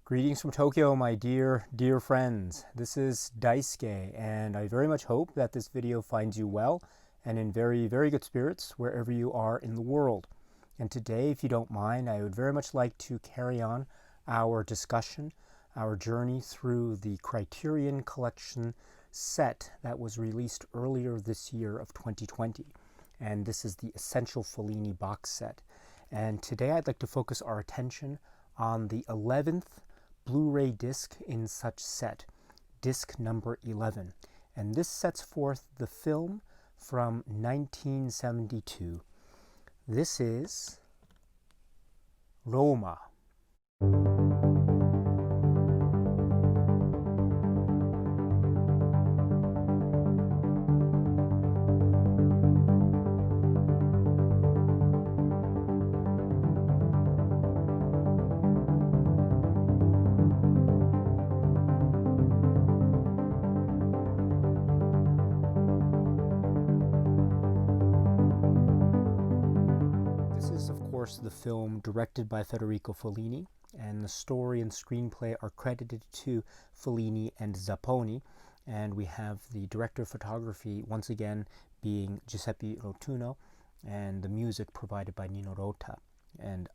Greetings from Tokyo, my dear friends. This is Daisuke, and I very much hope that this video finds you well and in very good spirits wherever you are in the world. And today, if you don't mind, I would very much like to carry on our discussion, our journey through the Criterion Collection set that was released earlier this year of 2020. And this is the Essential Fellini box set. And today I'd like to focus our attention on the 11th Blu-ray disc in such set, disc number 11. And this sets forth the film from 1972. This is Roma. The film directed by Federico Fellini, and the story and screenplay are credited to Fellini and Zapponi, and we have the director of photography once again being Giuseppe Rotuno, and the music provided by Nino Rota and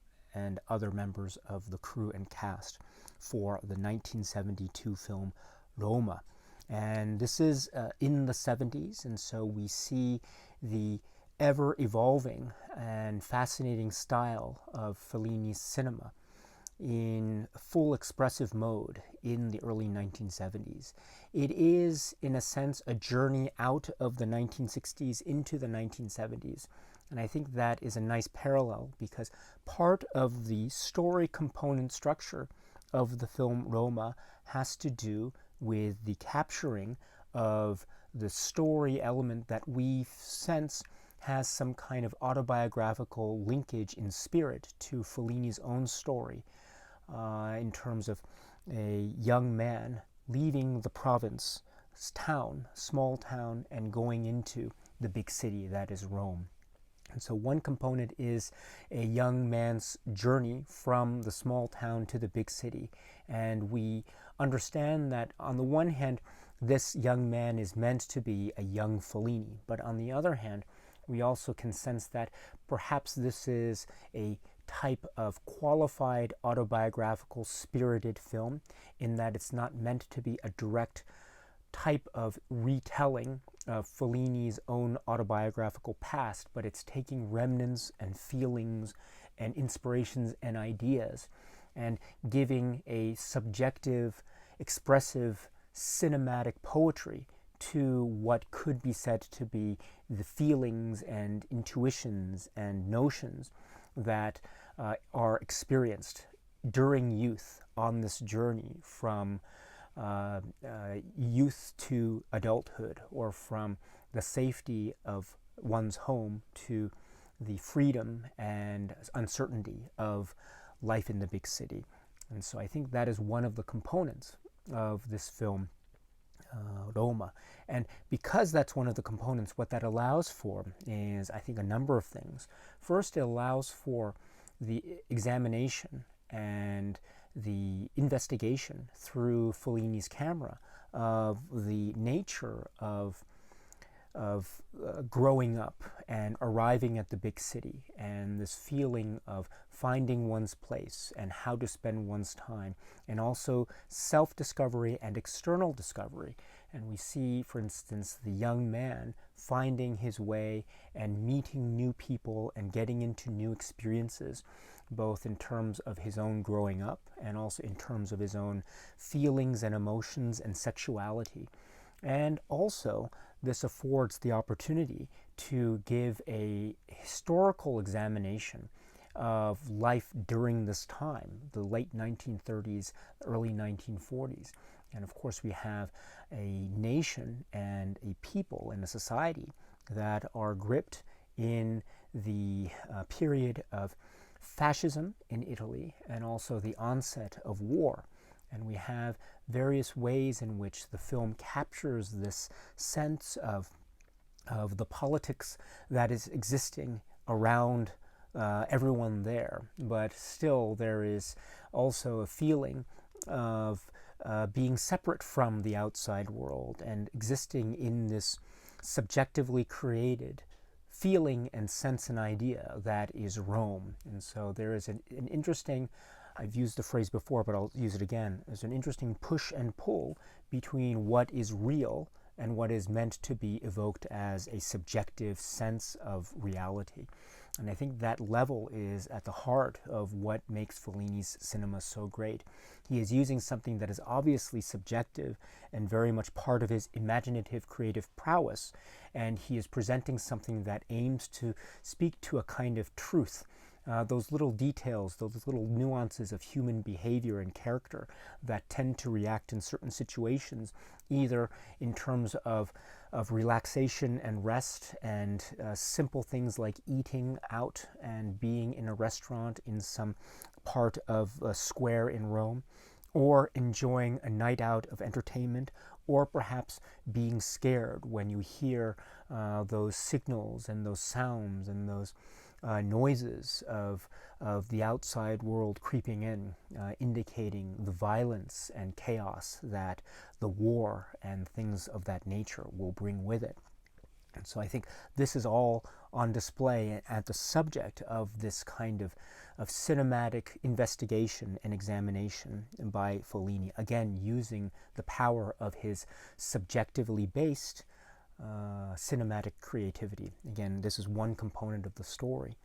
other members of the crew and cast for the 1972 film Roma. And this is in the 70s, and so we see the ever-evolving and fascinating style of Fellini's cinema in full expressive mode in the early 1970s. It is, in a sense, a journey out of the 1960s into the 1970s. And I think that is a nice parallel because part of the story component structure of the film Roma has to do with the capturing of the story element that we sense has some kind of autobiographical linkage in spirit to Fellini's own story in terms of a young man leaving the province, small town, and going into the big city that is Rome. And so one component is a young man's journey from the small town to the big city. And we understand that on the one hand, this young man is meant to be a young Fellini, but on the other hand, we also can sense that perhaps this is a type of qualified autobiographical spirited film in that it's not meant to be a direct type of retelling of Fellini's own autobiographical past, but it's taking remnants and feelings and inspirations and ideas and giving a subjective, expressive, cinematic poetry to what could be said to be the feelings and intuitions and notions that are experienced during youth on this journey from youth to adulthood, or from the safety of one's home to the freedom and uncertainty of life in the big city. And so I think that is one of the components of this film, Roma. And because that's one of the components, what that allows for is, I think, a number of things. First, it allows for the examination and the investigation through Fellini's camera of the nature of growing up and arriving at the big city, and this feeling of finding one's place and how to spend one's time, and also self-discovery and external discovery. And we see, for instance, the young man finding his way and meeting new people and getting into new experiences, both in terms of his own growing up and also in terms of his own feelings and emotions and sexuality. And also, this affords the opportunity to give a historical examination of life during this time, the late 1930s, early 1940s. And of course, we have a nation and a people and a society that are gripped in the period of fascism in Italy and also the onset of war. And we have various ways in which the film captures this sense of the politics that is existing around everyone there. But still, there is also a feeling of being separate from the outside world and existing in this subjectively created feeling and sense and idea that is Rome. And so there is an interesting, I've used the phrase before, but I'll use it again, there's an interesting push and pull between what is real and what is meant to be evoked as a subjective sense of reality. And I think that level is at the heart of what makes Fellini's cinema so great. He is using something that is obviously subjective and very much part of his imaginative creative prowess, and he is presenting something that aims to speak to a kind of truth. Those little details, those little nuances of human behavior and character that tend to react in certain situations, either in terms of relaxation and rest and simple things like eating out and being in a restaurant in some part of a square in Rome, or enjoying a night out of entertainment, or perhaps being scared when you hear those signals and those sounds and those noises of the outside world creeping in, indicating the violence and chaos that the war and things of that nature will bring with it. And so I think this is all on display at the subject of this kind of cinematic investigation and examination by Fellini, again using the power of his subjectively based cinematic creativity. Again, this is one component of the story.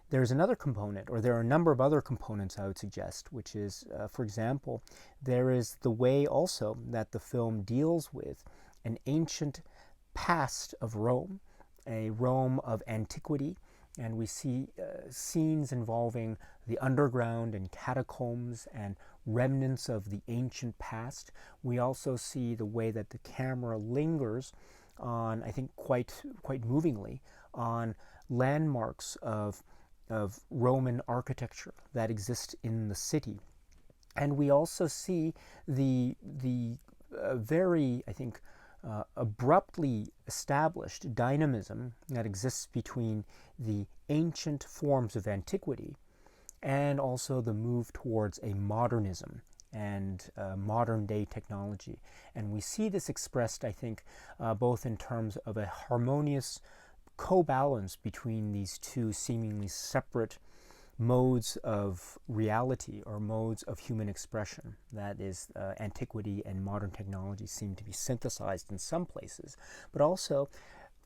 There's another component, or there are a number of other components I would suggest, which is, for example, there is the way also that the film deals with an ancient past of Rome, a Rome of antiquity, and we see scenes involving the underground and catacombs and remnants of the ancient past. We also see the way that the camera lingers on, I think quite movingly, on landmarks of Roman architecture that exist in the city. And we also see the very, I think, abruptly established dynamism that exists between the ancient forms of antiquity and also the move towards a modernism and modern day technology. And we see this expressed, I think, both in terms of a harmonious co-balance between these two seemingly separate modes of reality or modes of human expression. That is, antiquity and modern technology seem to be synthesized in some places, but also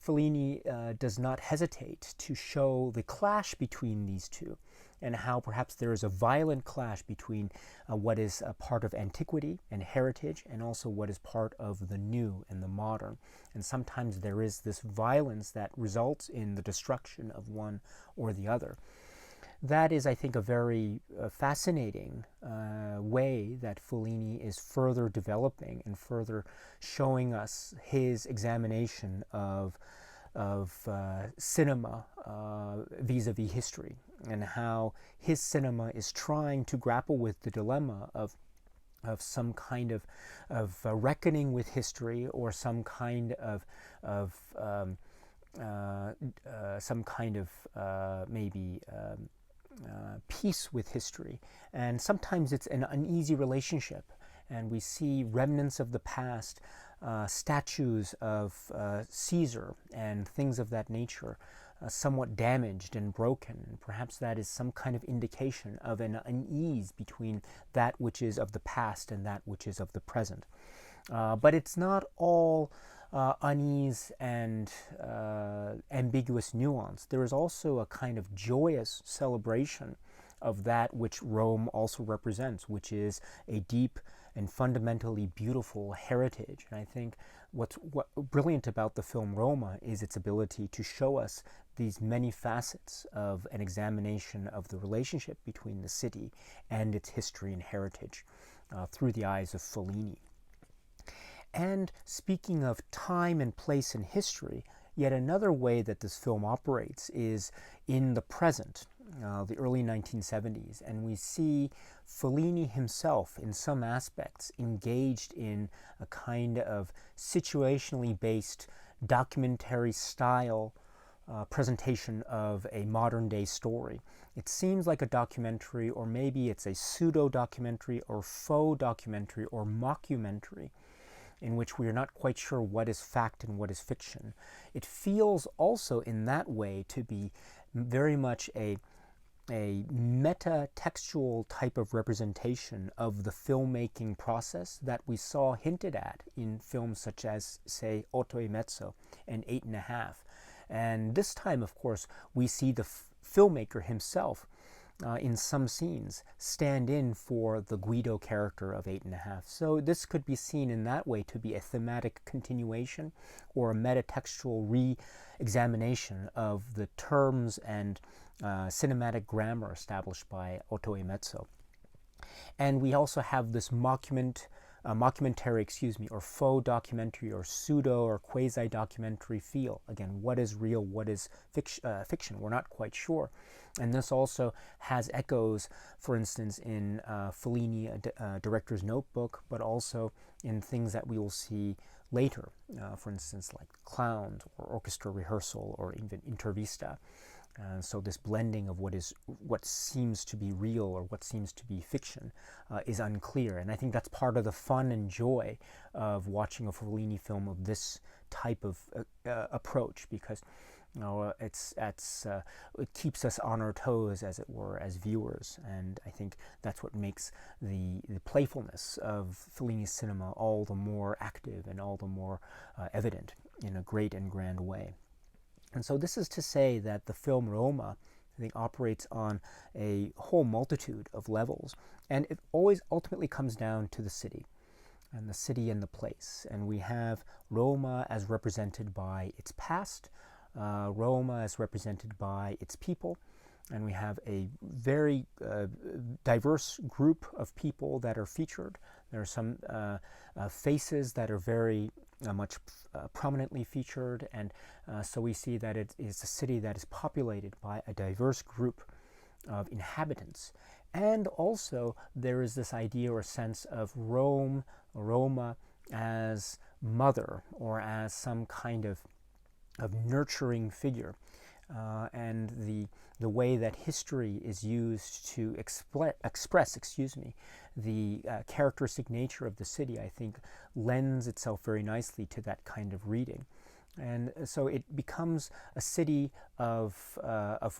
Fellini does not hesitate to show the clash between these two, and how perhaps there is a violent clash between what is a part of antiquity and heritage and also what is part of the new and the modern. And sometimes there is this violence that results in the destruction of one or the other. That is, I think, a very fascinating way that Fellini is further developing and further showing us his examination of cinema vis-a-vis history, and how his cinema is trying to grapple with the dilemma of some kind of reckoning with history, or some kind of maybe peace with history. And sometimes it's an uneasy relationship, and we see remnants of the past, statues of Caesar and things of that nature, somewhat damaged and broken. And perhaps that is some kind of indication of an unease between that which is of the past and that which is of the present. But it's not all unease and ambiguous nuance. There is also a kind of joyous celebration of that which Rome also represents, which is a deep and fundamentally beautiful heritage. And I think what's brilliant about the film Roma is its ability to show us these many facets of an examination of the relationship between the city and its history and heritage through the eyes of Fellini. And speaking of time and place in history, yet another way that this film operates is in the present, the early 1970s, and we see Fellini himself in some aspects engaged in a kind of situationally based documentary style presentation of a modern day story. It seems like a documentary, or maybe it's a pseudo documentary or faux documentary or mockumentary, in which we are not quite sure what is fact and what is fiction. It feels also in that way to be very much a meta-textual type of representation of the filmmaking process that we saw hinted at in films such as, say, Otto e Mezzo and 8.5. And this time, of course, we see the filmmaker himself in some scenes stand in for the Guido character of 8.5. So this could be seen in that way to be a thematic continuation or a metatextual re-examination of the terms and cinematic grammar established by Otto e Mezzo. And we also have this mockumentary, or faux documentary, or pseudo or quasi-documentary feel. Again, what is real, what is fiction? We're not quite sure. And this also has echoes, for instance, in Fellini, director's notebook, but also in things that we will see later, for instance, like Clowns, or Orchestra Rehearsal, or even Intervista. So this blending of what seems to be real or what seems to be fiction is unclear. And I think that's part of the fun and joy of watching a Fellini film of this type of approach, because it keeps us on our toes, as it were, as viewers. And I think that's what makes the playfulness of Fellini's cinema all the more active and all the more evident in a great and grand way. And so this is to say that the film Roma, I think, operates on a whole multitude of levels, and it always ultimately comes down to the city and the place. And we have Roma as represented by its past, Roma as represented by its people, and we have a very diverse group of people that are featured. There are some faces that are very much prominently featured, and so we see that it is a city that is populated by a diverse group of inhabitants. And also there is this idea or sense of Roma as mother, or as some kind of nurturing figure, and the way that history is used to express the characteristic nature of the city, I think, lends itself very nicely to that kind of reading. And so it becomes a city of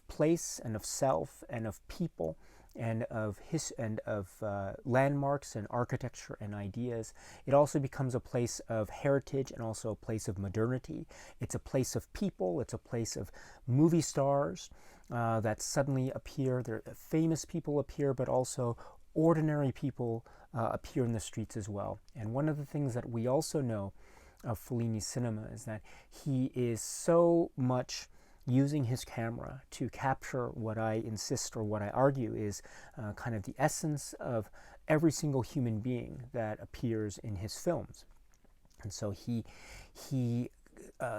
place and of self and of people and of landmarks and architecture and ideas. It also becomes a place of heritage and also a place of modernity. It's a place of people. It's a place of movie stars that suddenly appear. There famous people appear, but also ordinary people appear in the streets as well. And one of the things that we also know of Fellini's cinema is that he is so much using his camera to capture what I insist, or what I argue, is kind of the essence of every single human being that appears in his films. And so he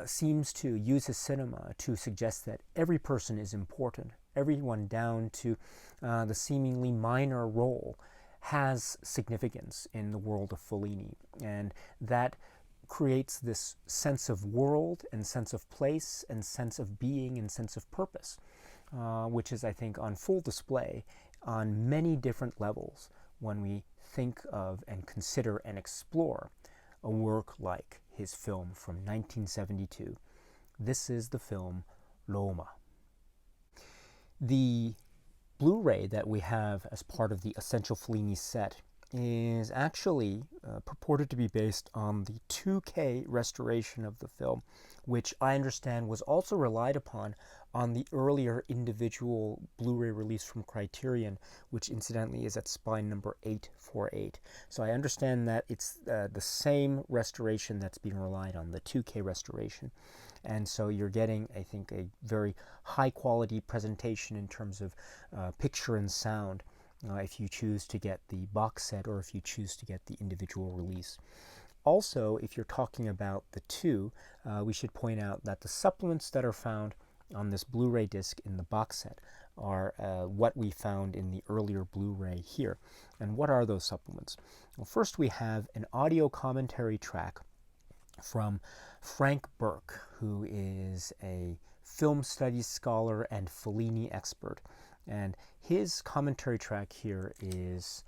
seems to use his cinema to suggest that every person is important. Everyone, down to the seemingly minor role, has significance in the world of Fellini. And that creates this sense of world and sense of place and sense of being and sense of purpose, which is, I think, on full display on many different levels when we think of and consider and explore a work like his film from 1972. This is the film Roma. The Blu-ray that we have as part of the Essential Fellini set is actually purported to be based on the 2K restoration of the film, which I understand was also relied upon on the earlier individual Blu-ray release from Criterion, which incidentally is at spine number 848. So I understand that it's the same restoration that's being relied on, the 2K restoration. And so you're getting, I think, a very high quality presentation in terms of picture and sound, if you choose to get the box set or if you choose to get the individual release. Also, if you're talking about the two, we should point out that the supplements that are found on this Blu-ray disc in the box set are what we found in the earlier Blu-ray here. And what are those supplements? Well, first we have an audio commentary track from Frank Burke, who is a film studies scholar and Fellini expert. And his commentary track here is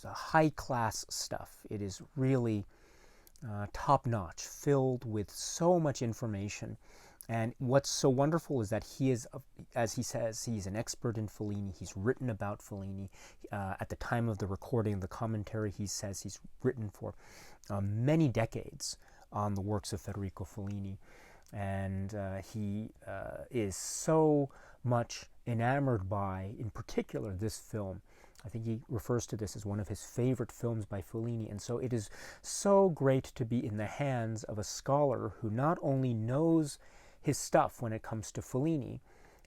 high-class stuff. It is really top-notch, filled with so much information. And what's so wonderful is that he is, as he says, he's an expert in Fellini. He's written about Fellini. At the time of the recording of the commentary, he says he's written for many decades on the works of Federico Fellini. And he is so much enamored by, in particular, this film. I think he refers to this as one of his favorite films by Fellini. And so it is so great to be in the hands of a scholar who not only knows his stuff when it comes to Fellini,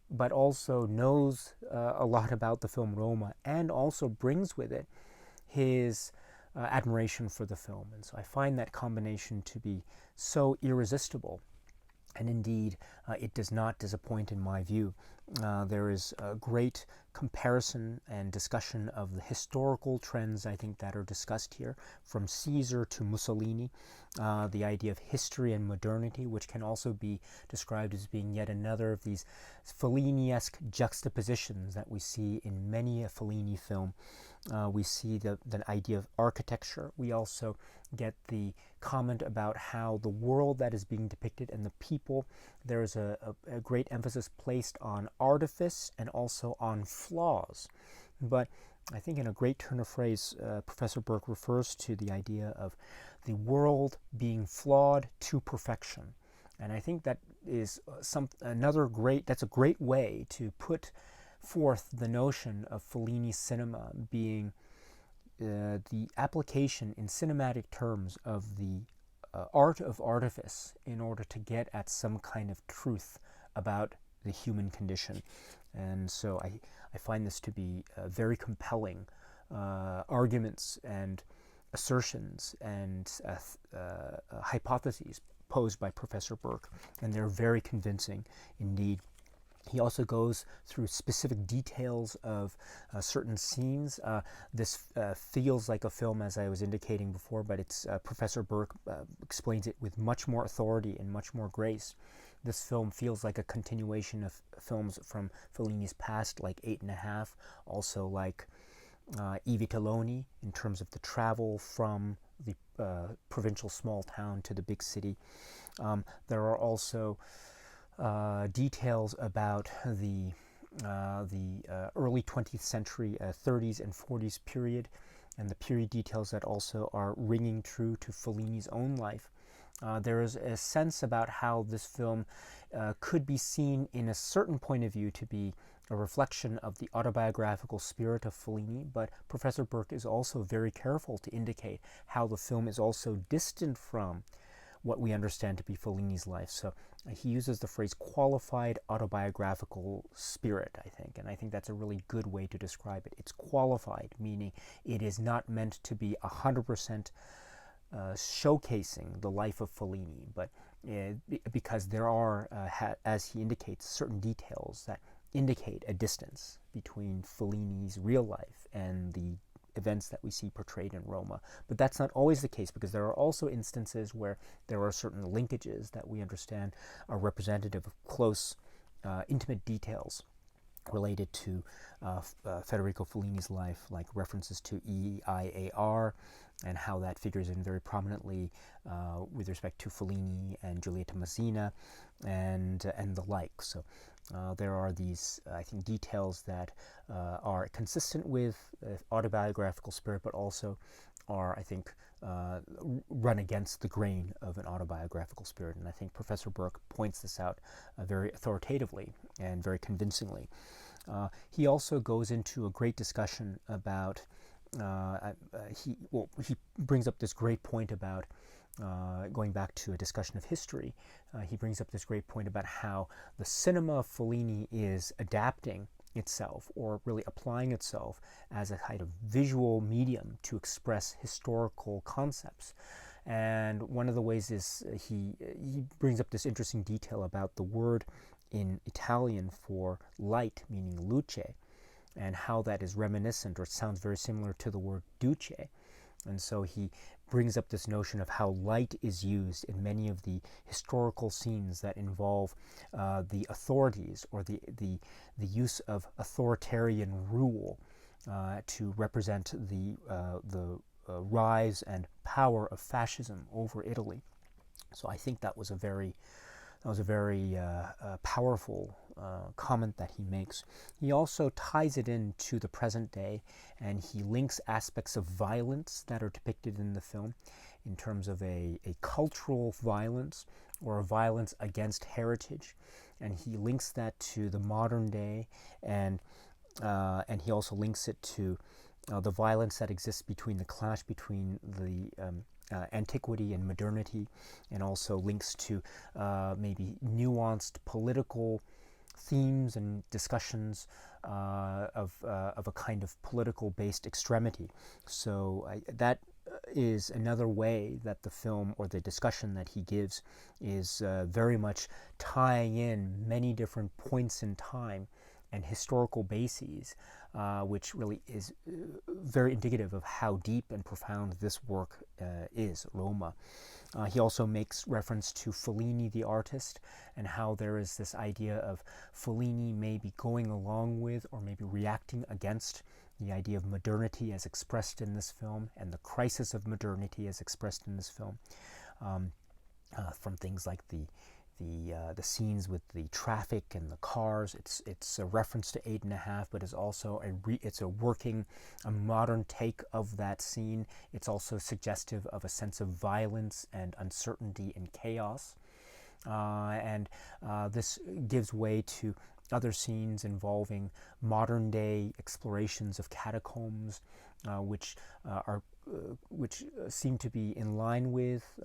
but also knows a lot about the film Roma, and also brings with it his admiration for the film. And so I find that combination to be so irresistible. And indeed, it does not disappoint in my view. There is a great comparison and discussion of the historical trends, I think, that are discussed here, from Caesar to Mussolini, the idea of history and modernity, which can also be described as being yet another of these Fellini-esque juxtapositions that we see in many a Fellini film. We see the idea of architecture. We also get the comment about how the world that is being depicted and the people, there is a great emphasis placed on artifice and also on flaws. But I think in a great turn of phrase, Professor Burke refers to the idea of the world being flawed to perfection. And I think that is that's a great way to put forth the notion of Fellini's cinema being the application in cinematic terms of the art of artifice in order to get at some kind of truth about the human condition. And so I find this to be very compelling arguments and assertions and hypotheses posed by Professor Burke, and they're very convincing indeed. He also goes through specific details of certain scenes. This feels like a film, as I was indicating before, but it's Professor Burke explains it with much more authority and much more grace. This film feels like a continuation of films from Fellini's past, like 8½, also like I Vitelloni, in terms of the travel from the provincial small town to the big city. There are also details about the early 20th century 30s and 40s period, and the period details that also are ringing true to Fellini's own life. There is a sense about how this film could be seen in a certain point of view to be a reflection of the autobiographical spirit of Fellini, but Professor Burke is also very careful to indicate how the film is also distant from what we understand to be Fellini's life. So he uses the phrase qualified autobiographical spirit, I think, and I think that's a really good way to describe it. It's qualified, meaning it is not meant to be 100% showcasing the life of Fellini, but because there are, as he indicates, certain details that indicate a distance between Fellini's real life and the events that we see portrayed in Roma. But that's not always the case, because there are also instances where there are certain linkages that we understand are representative of close, intimate details related to Federico Fellini's life, like references to EIAR and how that figures in very prominently with respect to Fellini and Giulietta Mazzina and the like. So there are these, I think, details that are consistent with autobiographical spirit, but also are, I think, run against the grain of an autobiographical spirit. And I think Professor Burke points this out very authoritatively and very convincingly. He also goes into a great discussion about, he brings up this great point about, going back to a discussion of history, he brings up this great point about how the cinema of Fellini is adapting itself, or really applying itself as a kind of visual medium to express historical concepts. And one of the ways is he brings up this interesting detail about the word in Italian for light, meaning luce, and how that is reminiscent or sounds very similar to the word duce. And so he brings up this notion of how light is used in many of the historical scenes that involve the authorities, or the use of authoritarian rule to represent the rise and power of fascism over Italy. So I think that was a very powerful comment that he makes. He also ties it into the present day, and he links aspects of violence that are depicted in the film in terms of a cultural violence or a violence against heritage, and he links that to the modern day, and he also links it to the violence that exists between the clash between the antiquity and modernity, and also links to maybe nuanced political themes and discussions of a kind of political-based extremity. So that is another way that the film, or the discussion that he gives, is very much tying in many different points in time and historical bases, which really is very indicative of how deep and profound this work is, Roma. He also makes reference to Fellini the artist, and how there is this idea of Fellini maybe going along with, or maybe reacting against, the idea of modernity as expressed in this film, and the crisis of modernity as expressed in this film, from things like the scenes with the traffic and the cars. It's a reference to 8½, but it's also a modern take of that scene. It's also suggestive of a sense of violence and uncertainty and chaos, and this gives way to other scenes involving modern day explorations of catacombs, which seem to be in line with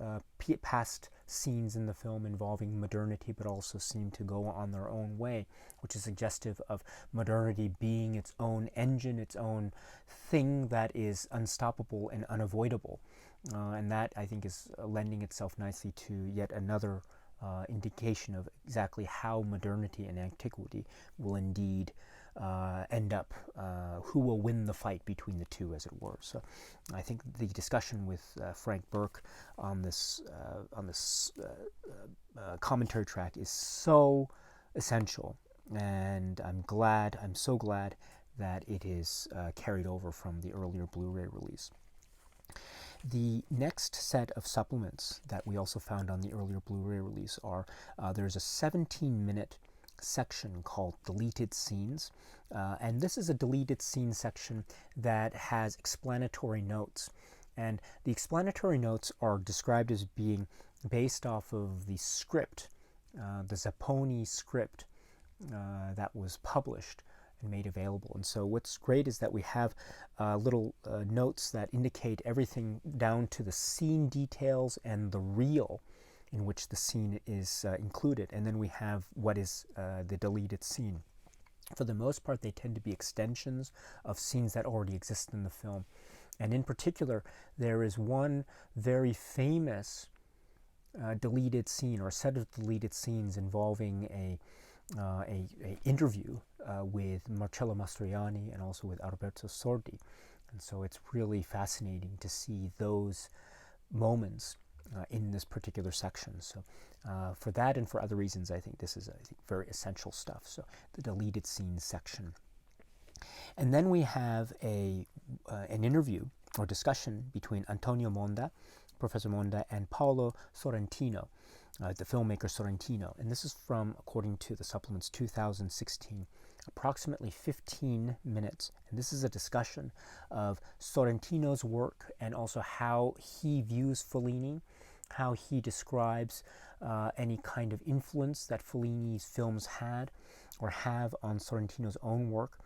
past scenes in the film involving modernity, but also seem to go on their own way, which is suggestive of modernity being its own engine, its own thing that is unstoppable and unavoidable. And that, I think, is lending itself nicely to yet another indication of exactly how modernity and antiquity will indeed end up, who will win the fight between the two, as it were. So I think the discussion with Frank Burke on this commentary track is so essential, and I'm so glad that it is carried over from the earlier Blu-ray release. The next set of supplements that we also found on the earlier Blu-ray release are, there's a 17-minute section called Deleted Scenes, and this is a deleted scene section that has explanatory notes, and the explanatory notes are described as being based off of the script, the Zapponi script that was published and made available. And so what's great is that we have little notes that indicate everything down to the scene details and the reel in which the scene is included, and then we have what is the deleted scene. For the most part, they tend to be extensions of scenes that already exist in the film, and in particular, there is one very famous deleted scene, or set of deleted scenes, involving a interview with Marcello Mastroianni and also with Alberto Sordi. And so it's really fascinating to see those moments in this particular section. So for that and for other reasons, I think this is very essential stuff. So the deleted scenes section. And then we have an interview or discussion between Antonio Monda, Professor Monda, and Paolo Sorrentino, the filmmaker Sorrentino. And this is from, according to the supplements, 2016, approximately 15 minutes. And this is a discussion of Sorrentino's work and also how he views Fellini, how he describes any kind of influence that Fellini's films had or have on Sorrentino's own work.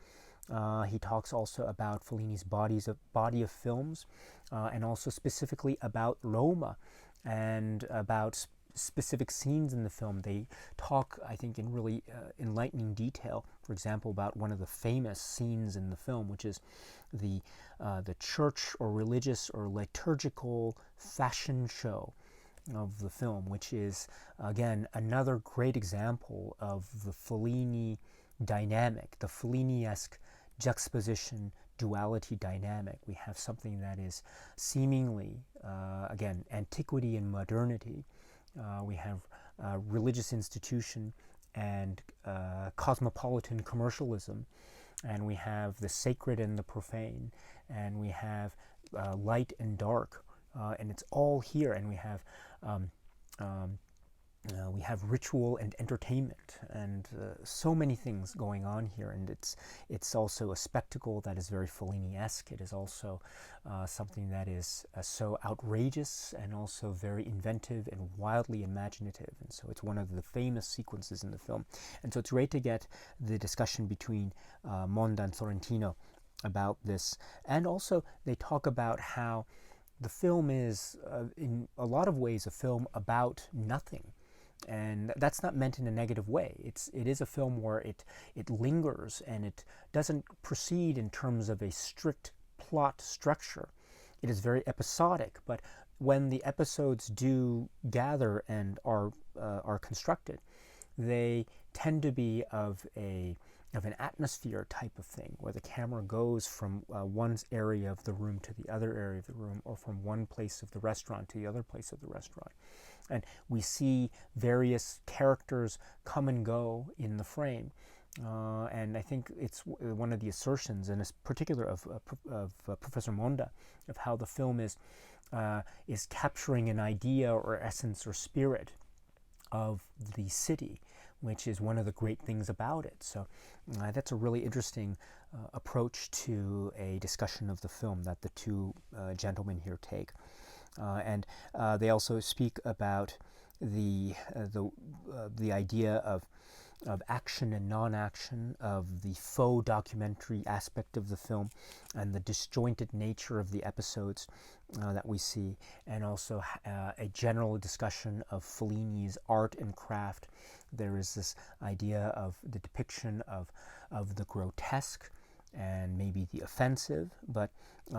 He talks also about Fellini's body of films, and also specifically about Roma and about specific scenes in the film. They talk, I think, in really enlightening detail, for example, about one of the famous scenes in the film, which is the church or religious or liturgical fashion show of the film, which is, again, another great example of the Fellini dynamic, the Fellini-esque juxtaposition duality dynamic. We have something that is seemingly, again, antiquity and modernity. We have religious institution and cosmopolitan commercialism, and we have the sacred and the profane, and we have light and dark, and it's all here. And we have ritual and entertainment, and so many things going on here. And it's also a spectacle that is very Fellini-esque. It is also something that is so outrageous and also very inventive and wildly imaginative. And so it's one of the famous sequences in the film. And so it's great to get the discussion between Monda and Sorrentino about this. And also they talk about how the film is, in a lot of ways, a film about nothing. And that's not meant in a negative way. It is a film where it lingers, and it doesn't proceed in terms of a strict plot structure. It is very episodic, but when the episodes do gather and are constructed, they tend to be of an atmosphere type of thing, where the camera goes from one area of the room to the other area of the room, or from one place of the restaurant to the other place of the restaurant. And we see various characters come and go in the frame. And I think it's one of the assertions, in particular of Professor Monda, of how the film is capturing an idea or essence or spirit of the city, which is one of the great things about it. So that's a really interesting approach to a discussion of the film that the two gentlemen here take. And they also speak about the idea of action and non-action, of the faux documentary aspect of the film, and the disjointed nature of the episodes that we see, and also a general discussion of Fellini's art and craft. There is this idea of the depiction of the grotesque and maybe the offensive, but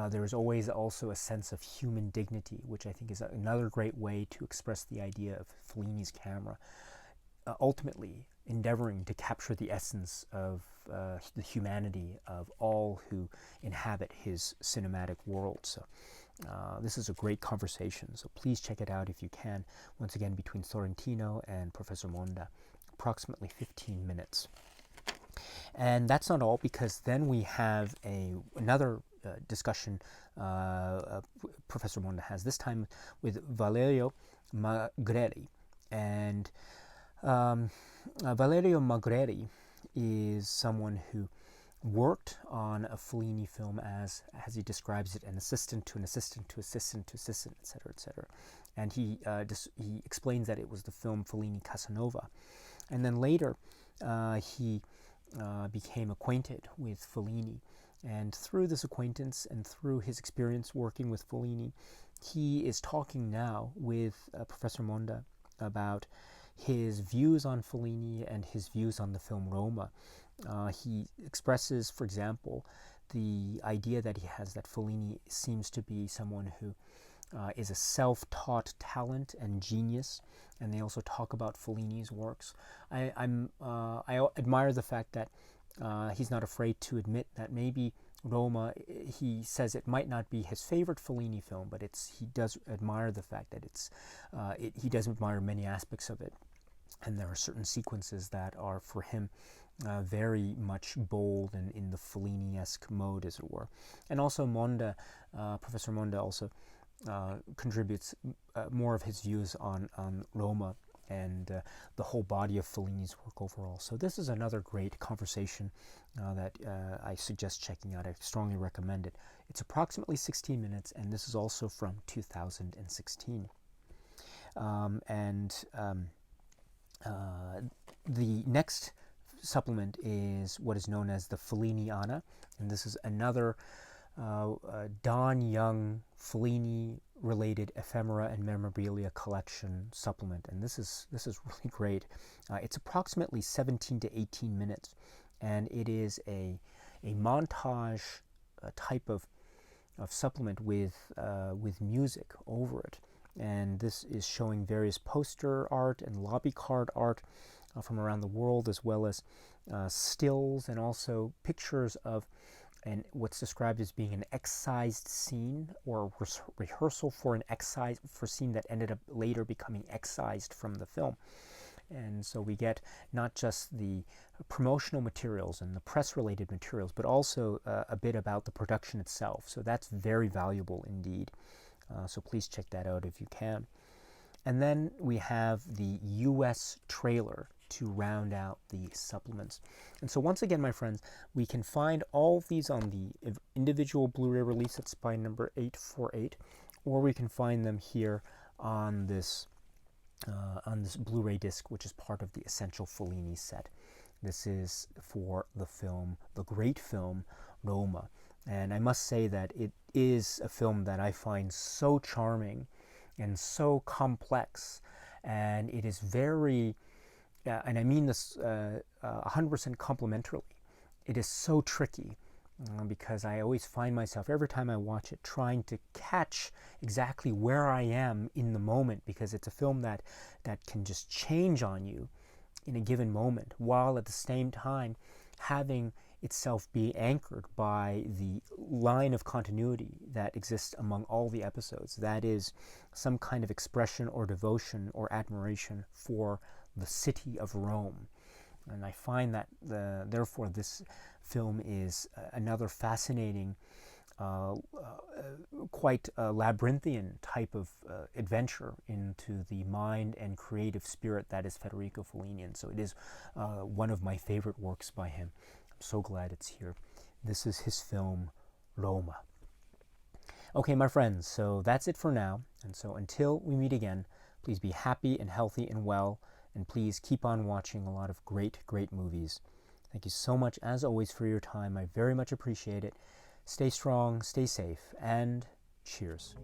there is always also a sense of human dignity, which I think is another great way to express the idea of Fellini's camera, ultimately endeavoring to capture the essence of the humanity of all who inhabit his cinematic world. So this is a great conversation, so please check it out if you can, once again, between Sorrentino and Professor Monda, approximately 15 minutes. And that's not all, because then we have another discussion Professor Monda has, this time with Valerio Magreli. And Valerio Magreli is someone who worked on a Fellini film as he describes it, an assistant to an assistant to assistant to assistant, etc., etc. And he explains that it was the film Fellini Casanova. And then later he became acquainted with Fellini, and through this acquaintance and through his experience working with Fellini, he is talking now with Professor Monda about his views on Fellini and his views on the film Roma. He expresses, for example, the idea that he has that Fellini seems to be someone who is a self-taught talent and genius, and they also talk about Fellini's works. I admire the fact that he's not afraid to admit that maybe Roma, he says it might not be his favorite Fellini film, but he does admire the fact that he does admire many aspects of it, and there are certain sequences that are for him very much bold and in the Fellini-esque mode, as it were. And also Monda, Professor Monda also contributes more of his views on Roma and the whole body of Fellini's work overall. So this is another great conversation that I suggest checking out. I strongly recommend it. It's approximately 16 minutes, and this is also from 2016. The next supplement is what is known as the Felliniana, and this is another Don Young Fellini-related ephemera and memorabilia collection supplement, and this is really great. It's approximately 17 to 18 minutes, and it is a montage type of supplement with music over it, and this is showing various poster art and lobby card art from around the world, as well as stills and also pictures of and what's described as being an excised scene, or rehearsal for for scene that ended up later becoming excised from the film. And so we get not just the promotional materials and the press-related materials, but also a bit about the production itself. So that's very valuable indeed. So please check that out if you can. And then we have the US trailer to round out the supplements. And so once again, my friends, we can find all of these on the individual Blu-ray release at spine number 848, or we can find them here on this Blu-ray disc, which is part of the Essential Fellini set. This is for the film, the great film, Roma. And I must say that it is a film that I find so charming and so complex, and it is very, and I mean this 100% complimentarily, it is so tricky. Because I always find myself, every time I watch it, trying to catch exactly where I am in the moment, because it's a film that can just change on you in a given moment, while at the same time having itself be anchored by the line of continuity that exists among all the episodes. That is some kind of expression or devotion or admiration for the city of Rome. And I find that, therefore, this film is another fascinating, quite labyrinthian type of adventure into the mind and creative spirit that is Federico Fellini. And so it is one of my favorite works by him. I'm so glad it's here. This is his film, Roma. Okay, my friends, so that's it for now. And so until we meet again, please be happy and healthy and well. And please keep on watching a lot of great, great movies. Thank you so much, as always, for your time. I very much appreciate it. Stay strong, stay safe, and cheers.